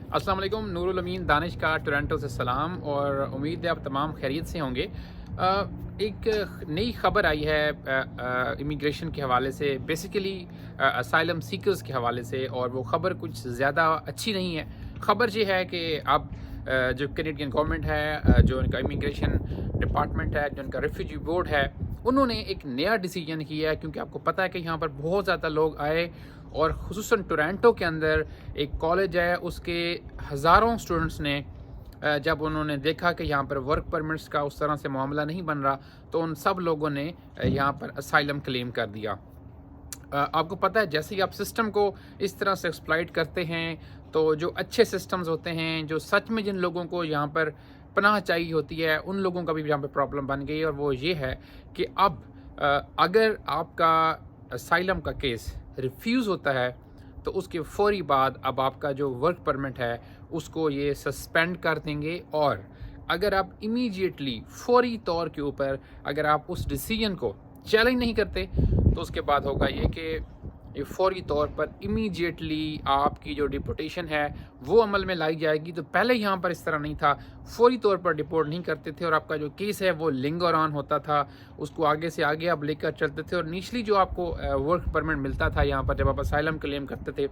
अस्सलाम वालेकुम, नूरुल अमीन दानिश का टोरंटो से सलाम और उम्मीद है आप तमाम खैरियत से होंगे। एक नई खबर आई है इमिग्रेशन के हवाले से, बेसिकली असाइलम सीकर्स के हवाले से, और वो ख़बर कुछ ज़्यादा अच्छी नहीं है। ख़बर ये है कि अब जो कैनेडियन गवर्नमेंट है, जो उनका इमिग्रेशन डिपार्टमेंट है, जो उनका रेफ्यूजी बोर्ड है, उन्होंने एक नया डिसीजन किया है। क्योंकि आपको पता है कि यहाँ पर बहुत ज़्यादा लोग आए और ख़ुसूसन टोरंटो के अंदर एक कॉलेज है, उसके हज़ारों स्टूडेंट्स ने जब उन्होंने देखा कि यहाँ पर वर्क परमिट्स का उस तरह से मामला नहीं बन रहा, तो उन सब लोगों ने यहाँ पर असाइलम क्लेम कर दिया। आपको पता है, जैसे ही आप सिस्टम को इस तरह से एक्सप्लॉइट करते हैं, तो जो अच्छे सिस्टम्स होते हैं, जो सच में जिन लोगों को यहाँ पर पनाह चाहिए होती है, उन लोगों का भी यहाँ पर प्रॉब्लम बन गई। और वो ये है कि अब अगर आपका असाइलम का केस रिफ्यूज़ होता है, तो उसके फौरी बाद अब आपका जो वर्क परमिट है उसको ये सस्पेंड कर देंगे। और अगर आप इमीडिएटली फौरी तौर के ऊपर अगर आप उस डिसीजन को चैलेंज नहीं करते, तो उसके बाद होगा ये कि ये फौरी तौर पर इमीडिएटली आपकी जो डिपोर्टेशन है वो अमल में लाई जाएगी। तो पहले यहाँ पर इस तरह नहीं था, फौरी तौर पर डिपोर्ट नहीं करते थे और आपका जो केस है वो लिंगर ऑन होता था, उसको आगे से आगे आप लेकर चलते थे। और निचली जो आपको वर्क परमिट मिलता था यहाँ पर जब आप असाइलम क्लेम करते थे,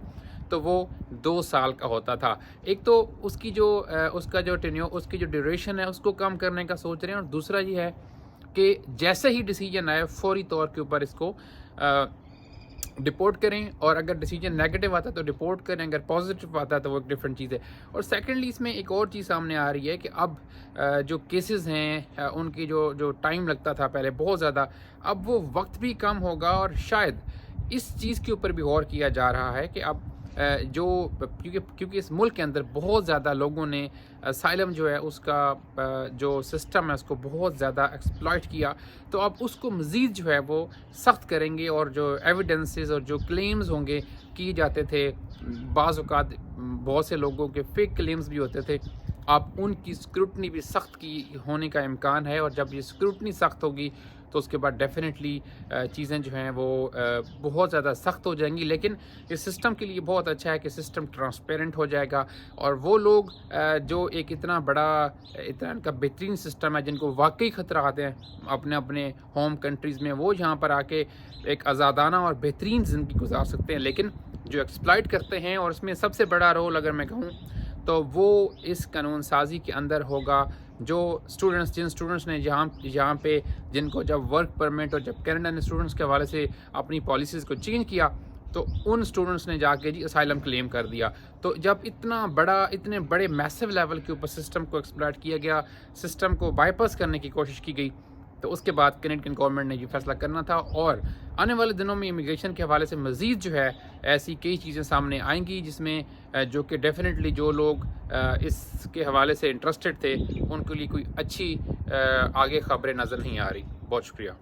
तो वो 2 साल का होता था। एक तो उसकी जो उसका जो टेन्योर, उसकी जो ड्यूरेशन है उसको कम करने का सोच रहे हैं। और दूसरा ये है कि जैसे ही डिसीजन आए फौरी तौर के ऊपर इसको डिपोर्ट करें, और अगर डिसीजन नेगेटिव आता है तो डिपोर्ट करें, अगर पॉजिटिव आता है तो वो एक डिफरेंट चीज़ है। और सेकेंडली इसमें एक और चीज़ सामने आ रही है कि अब जो केसेस हैं उनकी जो टाइम लगता था पहले बहुत ज़्यादा, अब वो वक्त भी कम होगा। और शायद इस चीज़ के ऊपर भी गौर किया जा रहा है कि अब जो क्योंकि इस मुल्क के अंदर बहुत ज़्यादा लोगों ने असाइलम जो है उसका जो सिस्टम है उसको बहुत ज़्यादा एक्सप्लॉइट किया, तो अब उसको मज़ीद जो है वो सख्त करेंगे। और जो एविडेंसेस और जो क्लेम्स होंगे किए जाते थे, बाज़ औक़ात बहुत से लोगों के फेक क्लेम्स भी होते थे, अब उनकी स्क्रूटनी भी सख्त की होने का इम्कान है। और जब ये स्क्रूटनी सख्त होगी तो उसके बाद डेफिनेटली चीज़ें जो हैं वो बहुत ज़्यादा सख्त हो जाएंगी। लेकिन इस सिस्टम के लिए बहुत अच्छा है कि सिस्टम ट्रांसपेरेंट हो जाएगा, और वो लोग जो एक इतना बड़ा इतना इनका बेहतरीन सिस्टम है, जिनको वाकई ख़तरा आते हैं अपने अपने होम कंट्रीज़ में, वो यहाँ पर आके एक आज़ादाना और बेहतरीन ज़िंदगी गुजार सकते हैं। लेकिन जो एक्सप्लॉइट करते हैं, और इसमें सबसे बड़ा रोल अगर मैं कहूँ तो वो इस कानून साजी के अंदर होगा। जो जिन स्टूडेंट्स ने यहाँ पे जिनको जब वर्क परमिट और जब कनाडा ने स्टूडेंट्स के हवाले से अपनी पॉलिसीज़ को चेंज किया, तो उन स्टूडेंट्स ने जाके जी असाइलम क्लेम कर दिया। तो जब इतने बड़े मैसिव लेवल के ऊपर सिस्टम को एक्सप्लॉइट किया गया, सिस्टम को बाईपास करने की कोशिश की गई, तो उसके बाद कैनेडियन गवर्नमेंट ने ये फैसला करना था। और आने वाले दिनों में इमिग्रेशन के हवाले से मज़ीद जो है ऐसी कई चीज़ें सामने आएंगी, जिसमें जो कि डेफिनेटली जो लोग इसके हवाले से इंटरेस्टेड थे उनके लिए कोई अच्छी आगे ख़बरें नज़र नहीं आ रही। बहुत शुक्रिया।